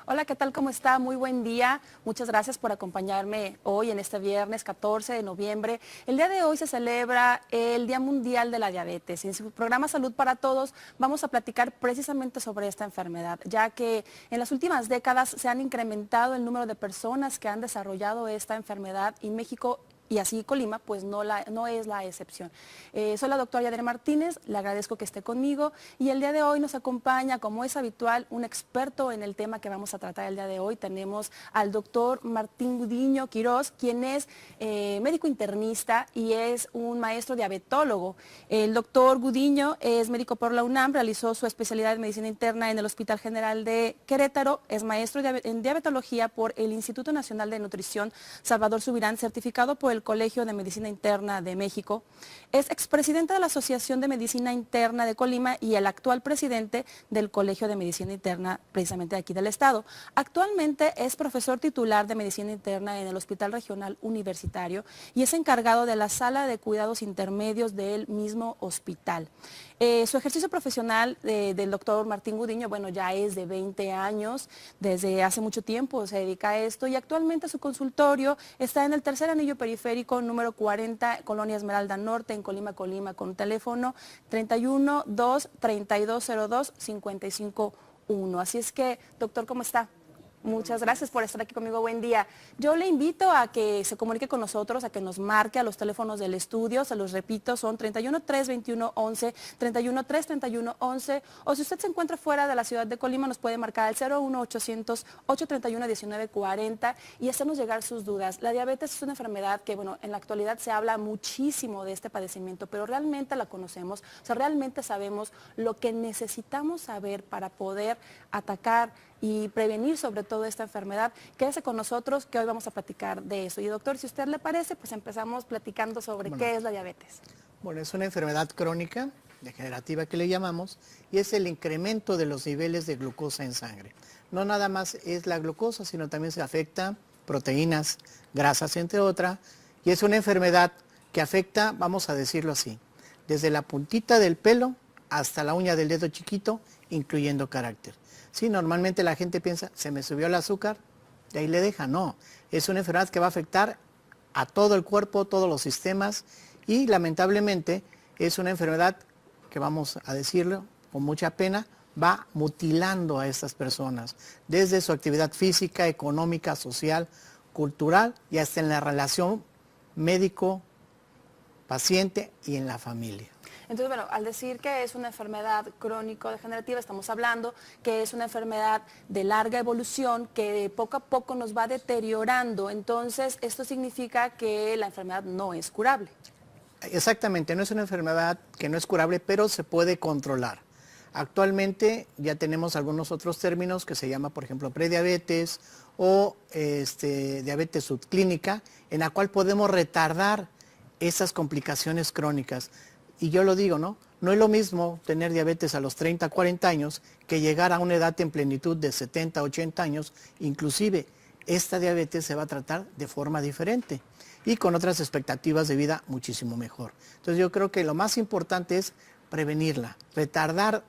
Hola, ¿qué tal? ¿Cómo está? Muy buen día. Muchas gracias por acompañarme hoy en este viernes 14 de noviembre. El día de hoy se celebra el Día Mundial de la Diabetes. En su programa Salud para Todos vamos a platicar precisamente sobre esta enfermedad, ya que en las últimas décadas se han incrementado el número de personas que han desarrollado esta enfermedad y México y así Colima, pues no es la excepción. Soy la doctora Yadira Martínez, le agradezco que esté conmigo y el día de hoy nos acompaña, como es habitual, un experto en el tema que vamos a tratar el día de hoy. Tenemos al doctor Martín Gudiño Quirós, quien es médico internista y es un maestro diabetólogo. El doctor Gudiño es médico por la UNAM, realizó su especialidad en medicina interna en el Hospital General de Querétaro, es maestro en diabetología por el Instituto Nacional de Nutrición Salvador Subirán, certificado por el Colegio de Medicina Interna de México. Es expresidente de la Asociación de Medicina Interna de Colima y el actual presidente del Colegio de Medicina Interna, precisamente de aquí del estado. Actualmente es profesor titular de Medicina Interna en el Hospital Regional Universitario y es encargado de la sala de cuidados intermedios del mismo hospital. Su ejercicio profesional del doctor Martín Gudiño, bueno, ya es de 20 años, desde hace mucho tiempo se dedica a esto y actualmente su consultorio está en el tercer anillo periférico número 40, Colonia Esmeralda Norte, en Colima, con teléfono 31 2 3202 551. Así es que, doctor, ¿cómo está? Muchas gracias por estar aquí conmigo, buen día. Yo le invito a que se comunique con nosotros, a que nos marque a los teléfonos del estudio, se los repito, son 31 3 21 11, 31 3 31 11, o si usted se encuentra fuera de la ciudad de Colima, nos puede marcar al 01 800 831 1940 y hacernos llegar sus dudas. La diabetes es una enfermedad que, bueno, en la actualidad se habla muchísimo de este padecimiento, pero realmente la conocemos, o sea, realmente sabemos lo que necesitamos saber para poder atacar y prevenir sobre todo esta enfermedad. Quédese con nosotros que hoy vamos a platicar de eso. Y doctor, si a usted le parece, pues empezamos platicando sobre qué es la diabetes. Bueno, es una enfermedad crónica, degenerativa que le llamamos, y es el incremento de los niveles de glucosa en sangre. No nada más es la glucosa, sino también se afecta proteínas, grasas, entre otras, y es una enfermedad que afecta, vamos a decirlo así, desde la puntita del pelo hasta la uña del dedo chiquito, incluyendo carácter. Sí, normalmente la gente piensa, se me subió el azúcar, de ahí le deja. No, es una enfermedad que va a afectar a todo el cuerpo, todos los sistemas y lamentablemente es una enfermedad que, vamos a decirlo con mucha pena, va mutilando a estas personas, desde su actividad física, económica, social, cultural y hasta en la relación médico-paciente y en la familia. Entonces, bueno, al decir que es una enfermedad crónico-degenerativa, estamos hablando que es una enfermedad de larga evolución que poco a poco nos va deteriorando. Entonces, esto significa que la enfermedad no es curable. Exactamente, no es una enfermedad que no es curable, pero se puede controlar. Actualmente ya tenemos algunos otros términos que se llama, por ejemplo, prediabetes o diabetes subclínica, en la cual podemos retardar esas complicaciones crónicas. Y yo lo digo, ¿no? No es lo mismo tener diabetes a los 30, 40 años que llegar a una edad en plenitud de 70, 80 años. Inclusive, esta diabetes se va a tratar de forma diferente y con otras expectativas de vida muchísimo mejor. Entonces yo creo que lo más importante es prevenirla, retardar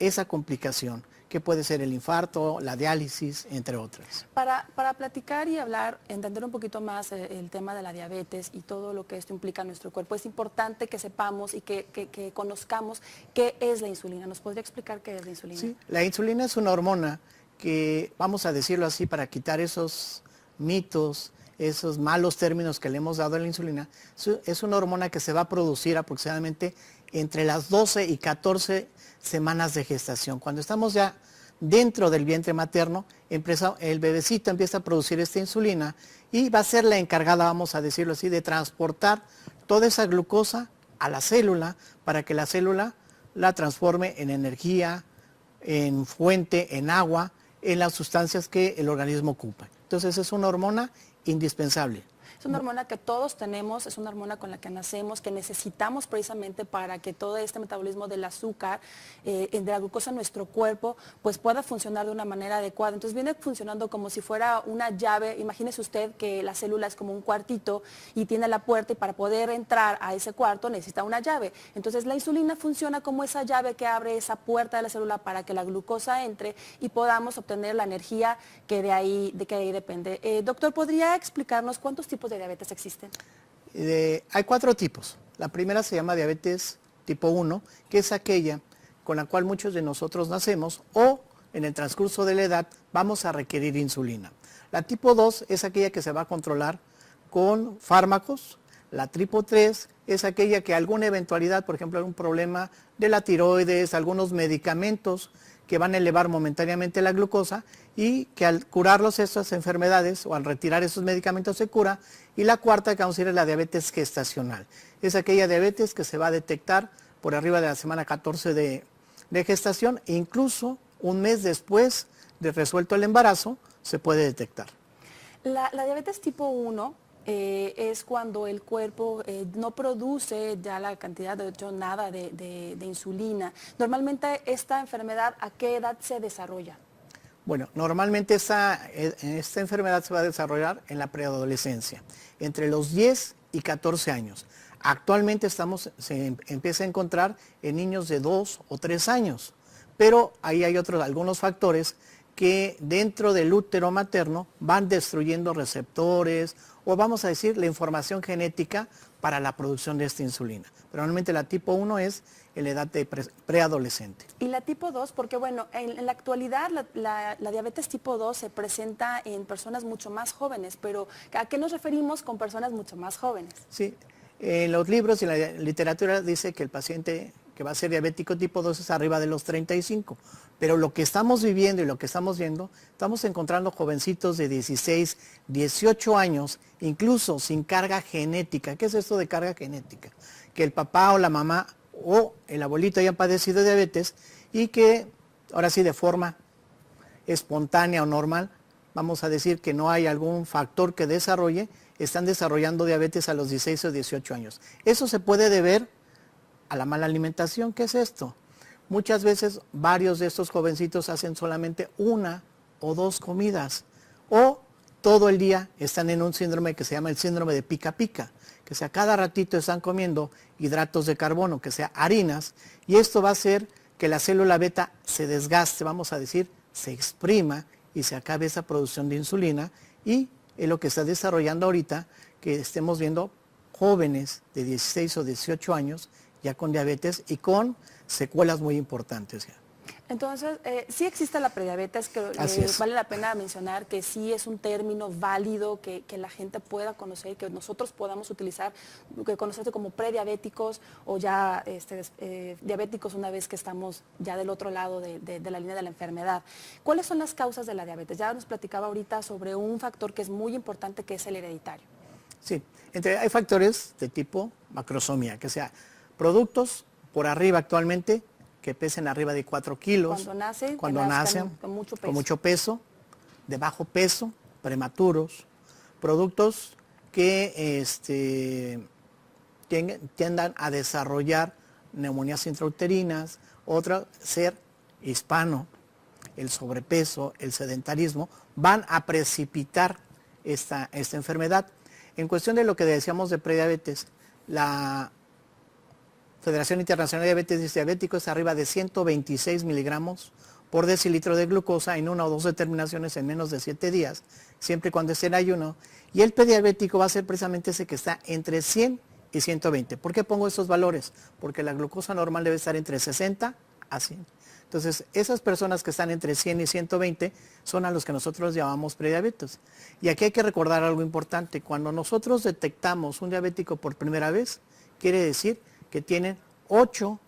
esa complicación, que puede ser el infarto, la diálisis, entre otras. Para platicar y hablar, entender un poquito más el tema de la diabetes y todo lo que esto implica en nuestro cuerpo, es importante que sepamos y que conozcamos qué es la insulina. ¿Nos podría explicar qué es la insulina? Sí, la insulina es una hormona que, vamos a decirlo así, para quitar esos mitos, esos malos términos que le hemos dado a la insulina, es una hormona que se va a producir aproximadamente entre las 12 y 14 semanas de gestación. Cuando estamos ya dentro del vientre materno, el bebecito empieza a producir esta insulina y va a ser la encargada, vamos a decirlo así, de transportar toda esa glucosa a la célula para que la célula la transforme en energía, en fuente, en agua, en las sustancias que el organismo ocupa. Entonces es una hormona indispensable. Es una hormona que todos tenemos, es una hormona con la que nacemos, que necesitamos precisamente para que todo este metabolismo del azúcar, de la glucosa en nuestro cuerpo, pues pueda funcionar de una manera adecuada. Entonces viene funcionando como si fuera una llave. Imagínese usted que la célula es como un cuartito y tiene la puerta, y para poder entrar a ese cuarto necesita una llave. Entonces la insulina funciona como esa llave que abre esa puerta de la célula para que la glucosa entre y podamos obtener la energía que de ahí depende. Doctor, ¿podría explicarnos cuántos tipos de diabetes existen? Hay 4 tipos. La primera se llama diabetes tipo 1, que es aquella con la cual muchos de nosotros nacemos o en el transcurso de la edad vamos a requerir insulina. La tipo 2 es aquella que se va a controlar con fármacos. La tipo 3 es aquella que alguna eventualidad, por ejemplo, algún problema de la tiroides, algunos medicamentos que van a elevar momentáneamente la glucosa y que al curarlos estas enfermedades o al retirar esos medicamentos se cura. Y la cuarta que vamos a decir es la diabetes gestacional. Es aquella diabetes que se va a detectar por arriba de la semana 14 de gestación e incluso un mes después de resuelto el embarazo se puede detectar. La diabetes tipo 1 es cuando el cuerpo no produce ya la cantidad, de hecho nada de insulina. Normalmente esta enfermedad, ¿a qué edad se desarrolla? Bueno, normalmente esta enfermedad se va a desarrollar en la preadolescencia, entre los 10 y 14 años. Actualmente se empieza a encontrar en niños de 2 o 3 años, pero ahí hay algunos factores que dentro del útero materno van destruyendo receptores o vamos a decir la información genética para la producción de esta insulina. Pero normalmente la tipo 1 es en la edad de preadolescente. Y la tipo 2, porque bueno, en la actualidad la diabetes tipo 2 se presenta en personas mucho más jóvenes, pero ¿a qué nos referimos con personas mucho más jóvenes? Sí, en los libros y la literatura dice que el paciente que va a ser diabético tipo 2 es arriba de los 35, pero lo que estamos viviendo y lo que estamos viendo, estamos encontrando jovencitos de 16, 18 años, incluso sin carga genética. ¿Qué es esto de carga genética? Que el papá o la mamá o el abuelito hayan padecido diabetes y que ahora sí de forma espontánea o normal, vamos a decir que no hay algún factor que desarrolle, están desarrollando diabetes a los 16 o 18 años. Eso se puede deber a la mala alimentación. ¿Qué es esto? Muchas veces varios de estos jovencitos hacen solamente 1 o 2 comidas o todo el día están en un síndrome que se llama el síndrome de pica pica, que sea cada ratito están comiendo hidratos de carbono, que sea harinas, y esto va a hacer que la célula beta se desgaste, vamos a decir, se exprima y se acabe esa producción de insulina, y es lo que está desarrollando ahorita, que estemos viendo jóvenes de 16 o 18 años ya con diabetes y con secuelas muy importantes ya. Entonces, sí existe la prediabetes, que vale la pena mencionar que sí es un término válido que la gente pueda conocer, que nosotros podamos utilizar, que conocerse como prediabéticos o ya diabéticos una vez que estamos ya del otro lado de la línea de la enfermedad. ¿Cuáles son las causas de la diabetes? Ya nos platicaba ahorita sobre un factor que es muy importante, que es el hereditario. Sí, hay factores de tipo macrosomía, que sea productos por arriba actualmente que pesen arriba de 4 kilos. Cuando nacen con mucho peso, de bajo peso, prematuros, productos que tiendan a desarrollar neumonías intrauterinas, otra, ser hispano, el sobrepeso, el sedentarismo, van a precipitar esta enfermedad. En cuestión de lo que decíamos de prediabetes, la Federación Internacional de Diabetes Diabéticos es arriba de 126 miligramos por decilitro de glucosa en 1 o 2 determinaciones en menos de 7 días, siempre y cuando esté en ayuno. Y el prediabético va a ser precisamente ese que está entre 100 y 120. ¿Por qué pongo estos valores? Porque la glucosa normal debe estar entre 60 a 100. Entonces, esas personas que están entre 100 y 120 son a los que nosotros llamamos prediabetes. Y aquí hay que recordar algo importante. Cuando nosotros detectamos un diabético por primera vez, quiere decir que tienen 8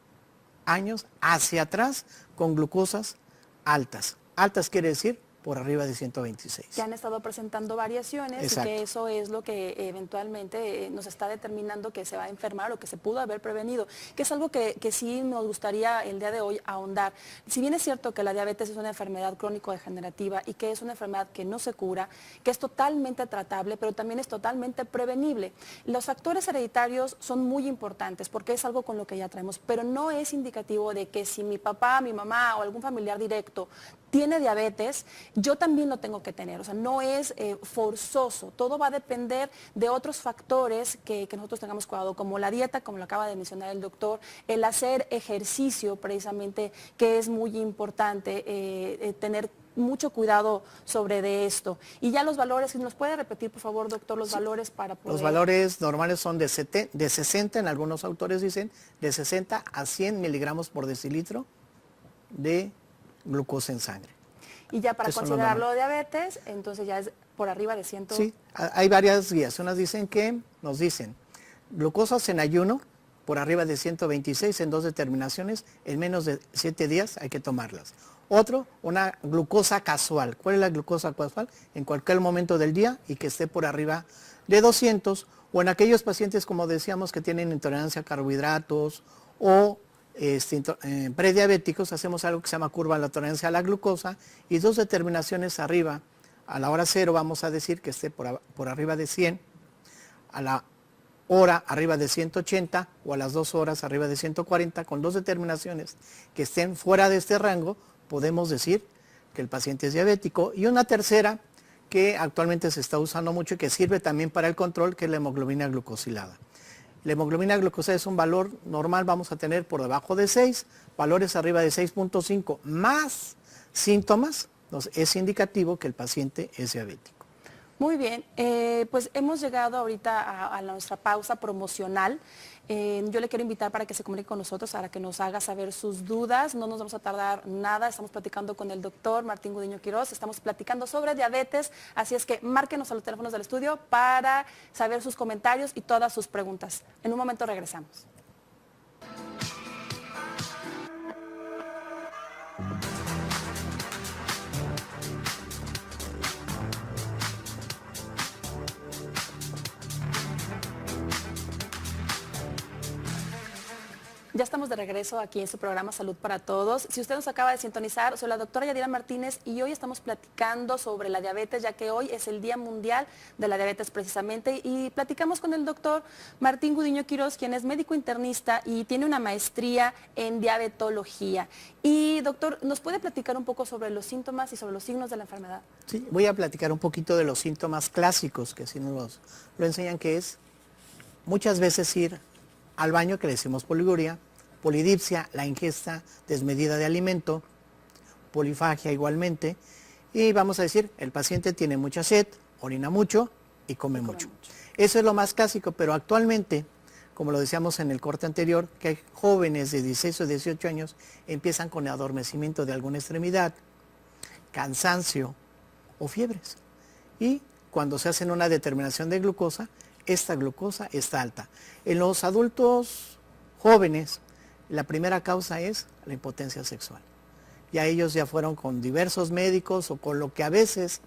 años hacia atrás con glucosas altas. Altas quiere decir por arriba de 126. Que han estado presentando variaciones. Exacto. Y que eso es lo que eventualmente nos está determinando que se va a enfermar o que se pudo haber prevenido, que es algo que sí nos gustaría el día de hoy ahondar. Si bien es cierto que la diabetes es una enfermedad crónico-degenerativa y que es una enfermedad que no se cura, que es totalmente tratable, pero también es totalmente prevenible. Los factores hereditarios son muy importantes porque es algo con lo que ya traemos, pero no es indicativo de que si mi papá, mi mamá o algún familiar directo tiene diabetes, yo también lo tengo que tener. O sea, no es forzoso. Todo va a depender de otros factores que nosotros tengamos cuidado, como la dieta, como lo acaba de mencionar el doctor, el hacer ejercicio precisamente, que es muy importante, tener mucho cuidado sobre de esto. Y ya los valores, si nos puede repetir, por favor, doctor, los valores para poder... Los valores normales son de 60, en algunos autores dicen, de 60 a 100 miligramos por decilitro de glucosa en sangre. Y ya para considerarlo diabetes, entonces ya es por arriba de 100. Sí, hay varias guías. Unas nos dicen glucosa en ayuno por arriba de 126 en 2 determinaciones, en menos de 7 días hay que tomarlas. Otro, una glucosa casual. ¿Cuál es la glucosa casual? En cualquier momento del día y que esté por arriba de 200, o en aquellos pacientes, como decíamos, que tienen intolerancia a carbohidratos o prediabéticos, hacemos algo que se llama curva de la tolerancia a la glucosa y 2 determinaciones arriba. A la hora 0 vamos a decir que esté por arriba de 100, a la hora arriba de 180 o a las 2 horas arriba de 140, con 2 determinaciones que estén fuera de este rango, podemos decir que el paciente es diabético. Y una tercera que actualmente se está usando mucho y que sirve también para el control, que es la hemoglobina glucosilada. La hemoglobina glucosilada es un valor normal, vamos a tener por debajo de 6, valores arriba de 6.5 más síntomas, es indicativo que el paciente es diabético. Muy bien, pues hemos llegado ahorita a nuestra pausa promocional. Yo le quiero invitar para que se comunique con nosotros, para que nos haga saber sus dudas. No nos vamos a tardar nada, estamos platicando con el doctor Martín Gudiño Quirós, estamos platicando sobre diabetes, así es que márquenos a los teléfonos del estudio para saber sus comentarios y todas sus preguntas. En un momento regresamos. Ya estamos de regreso aquí en su programa Salud para Todos. Si usted nos acaba de sintonizar, soy la doctora Yadira Martínez y hoy estamos platicando sobre la diabetes, ya que hoy es el Día Mundial de la Diabetes precisamente. Y platicamos con el doctor Martín Gudiño Quirós, quien es médico internista y tiene una maestría en diabetología. Y doctor, ¿nos puede platicar un poco sobre los síntomas y sobre los signos de la enfermedad? Sí, voy a platicar un poquito de los síntomas clásicos, que si nos lo enseñan, que es muchas veces ir al baño, que le decimos poliguria, polidipsia, la ingesta desmedida de alimento, polifagia igualmente, y vamos a decir, el paciente tiene mucha sed, orina mucho y come mucho. Eso es lo más clásico, pero actualmente, como lo decíamos en el corte anterior, que hay jóvenes de 16 o 18 años empiezan con adormecimiento de alguna extremidad, cansancio o fiebres. Y cuando se hacen una determinación de glucosa, esta glucosa está alta. En los adultos jóvenes, la primera causa es la impotencia sexual. Ya ellos ya fueron con diversos médicos o con lo que a veces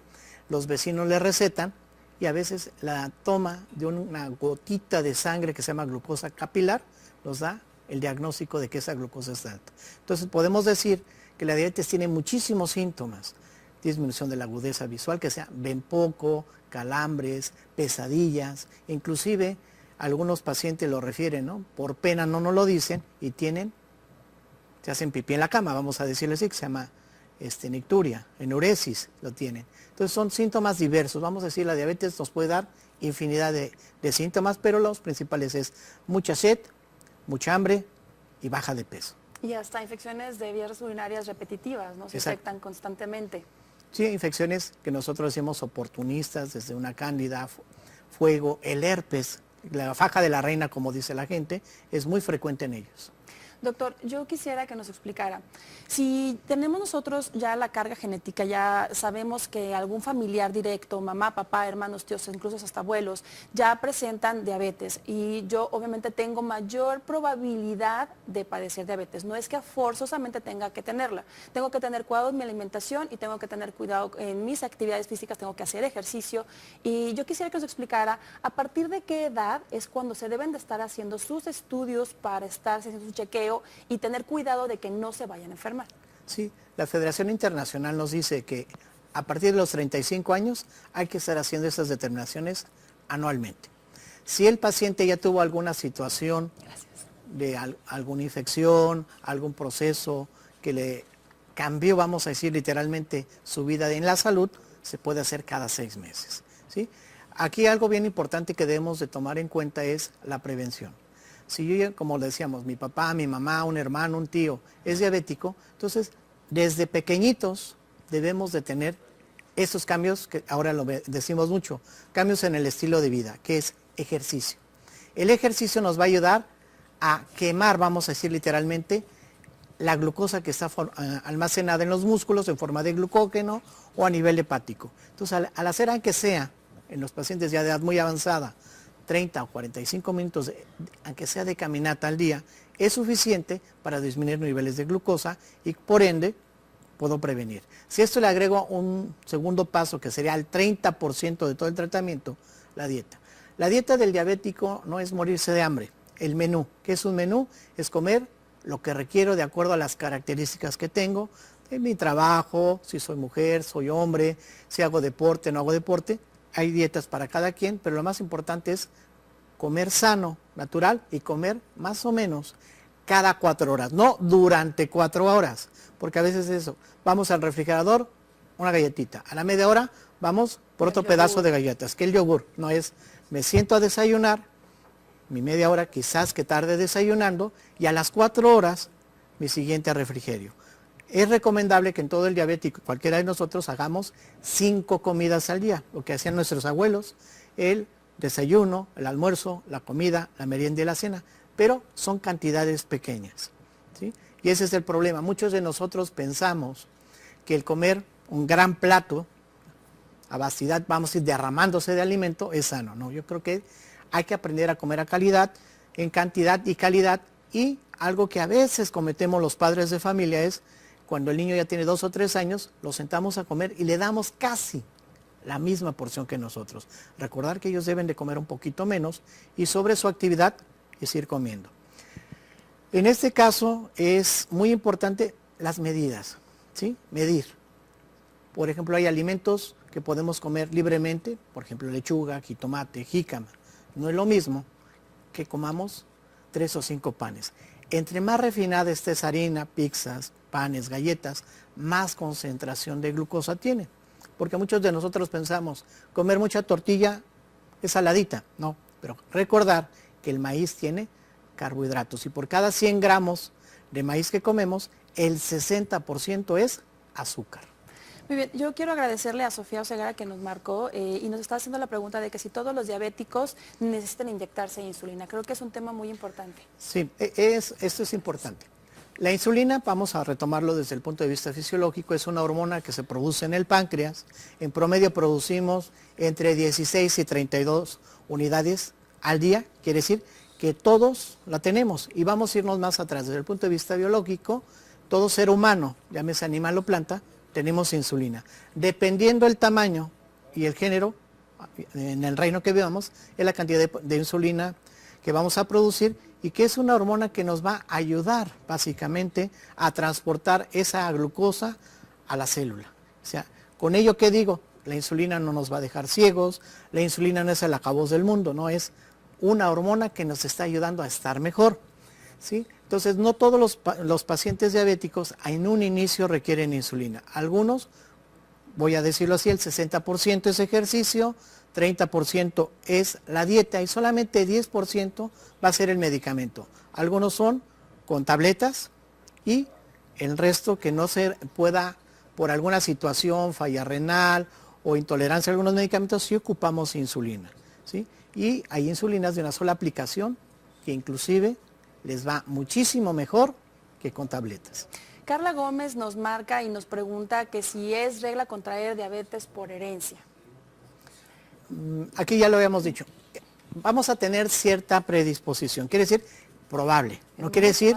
los vecinos les recetan, y a veces la toma de una gotita de sangre que se llama glucosa capilar nos da el diagnóstico de que esa glucosa está alta. Entonces podemos decir que la diabetes tiene muchísimos síntomas: disminución de la agudeza visual, que sea ven poco, calambres, pesadillas, inclusive algunos pacientes lo refieren, ¿no? Por pena no nos lo dicen y se hacen pipí en la cama, vamos a decirle así, que se llama nicturia, enuresis lo tienen. Entonces son síntomas diversos. Vamos a decir, la diabetes nos puede dar infinidad de síntomas, pero los principales es mucha sed, mucha hambre y baja de peso. Y hasta infecciones de vías urinarias repetitivas, ¿no? Se infectan constantemente. Sí, infecciones que nosotros decimos oportunistas, desde una cándida, fuego, el herpes, la faja de la reina, como dice la gente, es muy frecuente en ellos. Doctor, yo quisiera que nos explicara, si tenemos nosotros ya la carga genética, ya sabemos que algún familiar directo, mamá, papá, hermanos, tíos, incluso hasta abuelos, ya presentan diabetes y yo obviamente tengo mayor probabilidad de padecer diabetes. No es que forzosamente tenga que tenerla, tengo que tener cuidado en mi alimentación y tengo que tener cuidado en mis actividades físicas, tengo que hacer ejercicio y yo quisiera que nos explicara a partir de qué edad es cuando se deben de estar haciendo sus estudios para estar haciendo su chequeo y tener cuidado de que no se vayan a enfermar. Sí, la Federación Internacional nos dice que a partir de los 35 años hay que estar haciendo esas determinaciones anualmente. Si el paciente ya tuvo alguna situación de alguna infección, algún proceso que le cambió, vamos a decir literalmente, su vida en la salud, se puede hacer cada 6 meses. ¿Sí? Aquí algo bien importante que debemos de tomar en cuenta es la prevención. Si yo, como decíamos, mi papá, mi mamá, un hermano, un tío es diabético, entonces desde pequeñitos debemos de tener esos cambios que ahora lo decimos mucho, cambios en el estilo de vida, que es ejercicio. El ejercicio nos va a ayudar a quemar, vamos a decir literalmente, la glucosa que está almacenada en los músculos en forma de glucógeno o a nivel hepático. Entonces, al hacer aunque sea en los pacientes ya de edad muy avanzada, 30 o 45 minutos, aunque sea de caminata al día, es suficiente para disminuir niveles de glucosa y por ende puedo prevenir. Si esto le agrego un segundo paso que sería el 30% de todo el tratamiento, la dieta. La dieta del diabético no es morirse de hambre. El menú, ¿qué es un menú? Es comer lo que requiero de acuerdo a las características que tengo, en mi trabajo, si soy mujer, soy hombre, si hago deporte, no hago deporte. Hay dietas para cada quien, pero lo más importante es comer sano, natural y comer más o menos cada 4 horas, no durante 4 horas, porque a veces eso, vamos al refrigerador, una galletita, a la media hora vamos por otro pedazo de galletas, que el yogur, no es, me siento a desayunar, mi media hora quizás que tarde desayunando y a las 4 horas mi siguiente refrigerio. Es recomendable que en todo el diabético, cualquiera de nosotros, hagamos 5 comidas al día, lo que hacían nuestros abuelos, el desayuno, el almuerzo, la comida, la merienda y la cena, pero son cantidades pequeñas, ¿sí? Y ese es el problema. Muchos de nosotros pensamos que el comer un gran plato, a vastidad, vamos a ir derramándose de alimento, es sano. No, yo creo que hay que aprender a comer a calidad, en cantidad y calidad, y algo que a veces cometemos los padres de familia es cuando el niño ya tiene 2 o 3 años, lo sentamos a comer y le damos casi la misma porción que nosotros. Recordar que ellos deben de comer un poquito menos y sobre su actividad es ir comiendo. En este caso es muy importante las medidas, ¿sí? Medir. Por ejemplo, hay alimentos que podemos comer libremente, por ejemplo, lechuga, jitomate, jícama. No es lo mismo que comamos 3 o 5 panes. Entre más refinada esté esa harina, pizzas, panes, galletas, más concentración de glucosa tiene. Porque muchos de nosotros pensamos, comer mucha tortilla es saladita. No, pero recordar que el maíz tiene carbohidratos y por cada 100 gramos de maíz que comemos, el 60% es azúcar. Muy bien, yo quiero agradecerle a Sofía Oseguera que nos marcó y nos está haciendo la pregunta de que si todos los diabéticos necesitan inyectarse insulina. Creo que es un tema muy importante. Sí, esto es importante. La insulina, vamos a retomarlo desde el punto de vista fisiológico, es una hormona que se produce en el páncreas. En promedio producimos entre 16 y 32 unidades al día, quiere decir que todos la tenemos. Y vamos a irnos más atrás, desde el punto de vista biológico, todo ser humano, llámese animal o planta, tenemos insulina. Dependiendo el tamaño y el género, en el reino que vivamos, es la cantidad de insulina que vamos a producir y que es una hormona que nos va a ayudar básicamente a transportar esa glucosa a la célula. O sea, con ello, ¿qué digo? La insulina no nos va a dejar ciegos, la insulina no es el acabose del mundo, no es una hormona que nos está ayudando a estar mejor, ¿sí? Entonces, no todos los pacientes diabéticos en un inicio requieren insulina. Algunos, voy a decirlo así, el 60% es ejercicio, 30% es la dieta y solamente 10% va a ser el medicamento. Algunos son con tabletas y el resto que no se pueda, por alguna situación, falla renal o intolerancia a algunos medicamentos, sí ocupamos insulina, ¿sí? Y hay insulinas de una sola aplicación que inclusive les va muchísimo mejor que con tabletas. Carla Gómez nos marca y nos pregunta que si es regla contraer diabetes por herencia. Aquí ya lo habíamos dicho, vamos a tener cierta predisposición, quiere decir probable, no quiere decir,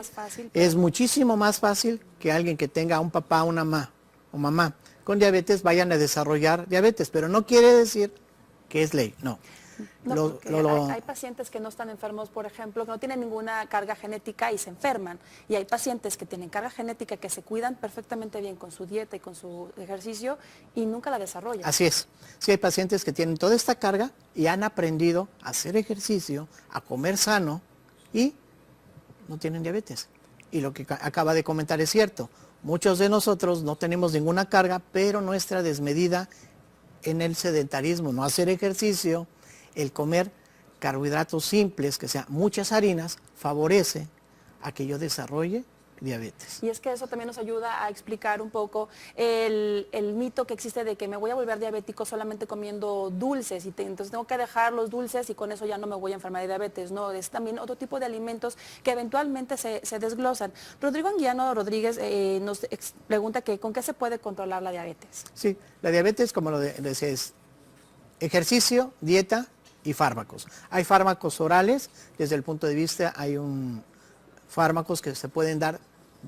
es muchísimo más fácil que alguien que tenga un papá, una mamá con diabetes vayan a desarrollar diabetes, pero no quiere decir que es ley, no. No, hay pacientes que no están enfermos, por ejemplo, que no tienen ninguna carga genética y se enferman. Y hay pacientes que tienen carga genética que se cuidan perfectamente bien con su dieta y con su ejercicio y nunca la desarrollan. Así es. Sí hay pacientes que tienen toda esta carga y han aprendido a hacer ejercicio, a comer sano y no tienen diabetes. Y lo que acaba de comentar es cierto. Muchos de nosotros no tenemos ninguna carga, pero nuestra desmedida en el sedentarismo, no hacer ejercicio, el comer carbohidratos simples, que sean muchas harinas, favorece a que yo desarrolle diabetes. Y es que eso también nos ayuda a explicar un poco el mito que existe de que me voy a volver diabético solamente comiendo dulces y entonces tengo que dejar los dulces y con eso ya no me voy a enfermar de diabetes. No, es también otro tipo de alimentos que eventualmente se desglosan. Rodrigo Anguiano Rodríguez nos pregunta que ¿con qué se puede controlar la diabetes? Sí, la diabetes, como lo decía, es ejercicio, dieta y fármacos. Hay fármacos orales, desde el punto de vista hay fármacos que se pueden dar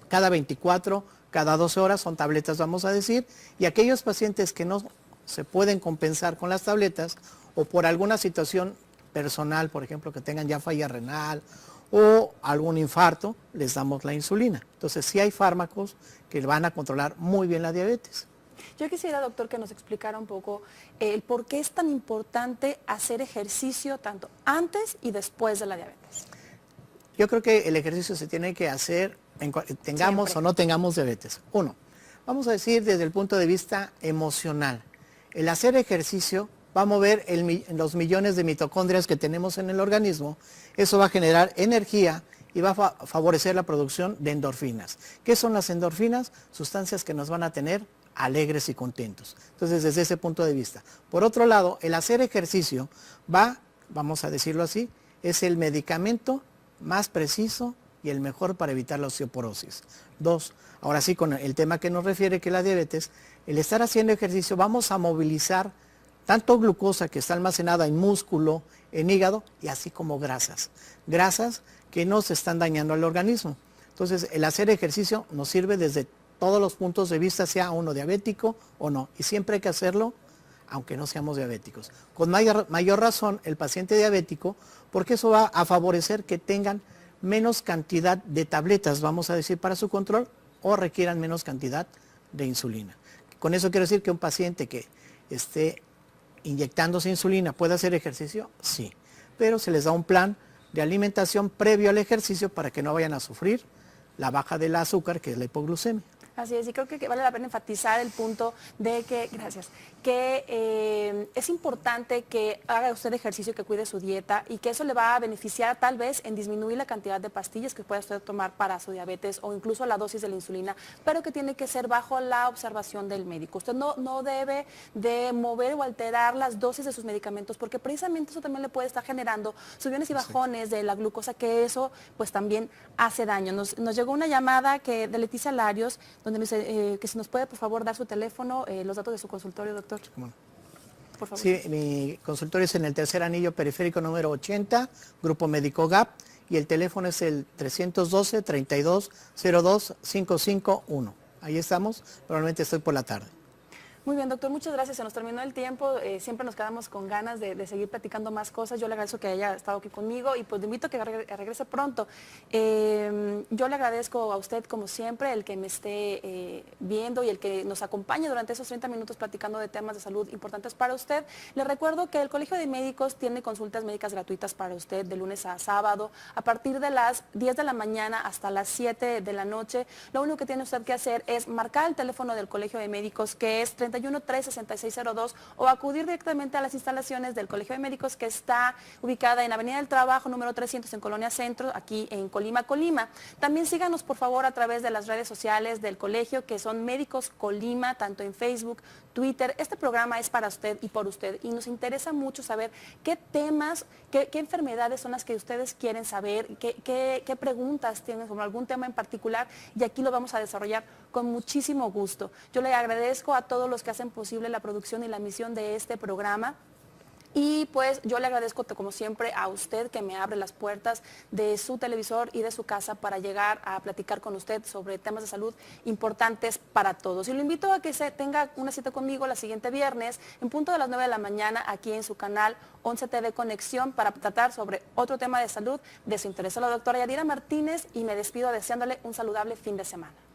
cada 24, cada 12 horas, son tabletas vamos a decir, y aquellos pacientes que no se pueden compensar con las tabletas o por alguna situación personal, por ejemplo, que tengan ya falla renal o algún infarto, les damos la insulina. Entonces sí hay fármacos que van a controlar muy bien la diabetes. Yo quisiera, doctor, que nos explicara un poco el por qué es tan importante hacer ejercicio tanto antes y después de la diabetes. Yo creo que el ejercicio se tiene que hacer, tengamos o no tengamos diabetes. Uno, vamos a decir desde el punto de vista emocional. El hacer ejercicio va a mover los millones de mitocondrias que tenemos en el organismo. Eso va a generar energía y va a favorecer la producción de endorfinas. ¿Qué son las endorfinas? Sustancias que nos van a tener alegres y contentos. Entonces, desde ese punto de vista. Por otro lado, el hacer ejercicio vamos a decirlo así, es el medicamento más preciso y el mejor para evitar la osteoporosis. Dos, ahora sí, con el tema que nos refiere, que es la diabetes, el estar haciendo ejercicio, vamos a movilizar tanto glucosa que está almacenada en músculo, en hígado, y así como grasas. Grasas que nos están dañando al organismo. Entonces, el hacer ejercicio nos sirve desde todos los puntos de vista, sea uno diabético o no. Y siempre hay que hacerlo, aunque no seamos diabéticos. Con mayor razón el paciente diabético, porque eso va a favorecer que tengan menos cantidad de tabletas, vamos a decir, para su control, o requieran menos cantidad de insulina. Con eso quiero decir que un paciente que esté inyectándose insulina, ¿puede hacer ejercicio? Sí, pero se les da un plan de alimentación previo al ejercicio para que no vayan a sufrir la baja del azúcar, que es la hipoglucemia. Así es, y creo que vale la pena enfatizar el punto de que, es importante que haga usted ejercicio, que cuide su dieta y que eso le va a beneficiar tal vez en disminuir la cantidad de pastillas que pueda usted tomar para su diabetes o incluso la dosis de la insulina, pero que tiene que ser bajo la observación del médico. Usted no debe de mover o alterar las dosis de sus medicamentos porque precisamente eso también le puede estar generando subiones y bajones de la glucosa, que eso pues también hace daño. Nos llegó una llamada de Leticia Larios, donde nos dice que si nos puede por favor dar su teléfono, los datos de su consultorio, doctor. ¿Cómo? Por favor. Sí, mi consultorio es en el tercer anillo periférico número 80, Grupo Médico GAP, y el teléfono es el 312-3202-551. Ahí estamos, probablemente estoy por la tarde. Muy bien, doctor, muchas gracias. Se nos terminó el tiempo. Siempre nos quedamos con ganas de seguir platicando más cosas. Yo le agradezco que haya estado aquí conmigo y pues le invito a que regrese pronto. Yo le agradezco a usted, como siempre, el que me esté viendo y el que nos acompañe durante esos 30 minutos platicando de temas de salud importantes para usted. Le recuerdo que el Colegio de Médicos tiene consultas médicas gratuitas para usted de lunes a sábado, a partir de las 10 de la mañana hasta las 7 de la noche. Lo único que tiene usted que hacer es marcar el teléfono del Colegio de Médicos, que es 71-36602 o acudir directamente a las instalaciones del Colegio de Médicos que está ubicada en Avenida del Trabajo, número 300 en Colonia Centro, aquí en Colima, Colima. También síganos por favor a través de las redes sociales del colegio que son Médicos Colima, tanto en Facebook, Twitter. Este programa es para usted y por usted y nos interesa mucho saber qué temas, qué enfermedades son las que ustedes quieren saber, qué preguntas tienen sobre algún tema en particular y aquí lo vamos a desarrollar con muchísimo gusto. Yo le agradezco a todos los que hacen posible la producción y la emisión de este programa. Y pues yo le agradezco como siempre a usted que me abre las puertas de su televisor y de su casa para llegar a platicar con usted sobre temas de salud importantes para todos. Y lo invito a que se tenga una cita conmigo la siguiente viernes en punto de las 9 de la mañana aquí en su canal 11 TV Conexión para tratar sobre otro tema de salud de su interés. Soy la doctora Yadira Martínez y me despido deseándole un saludable fin de semana.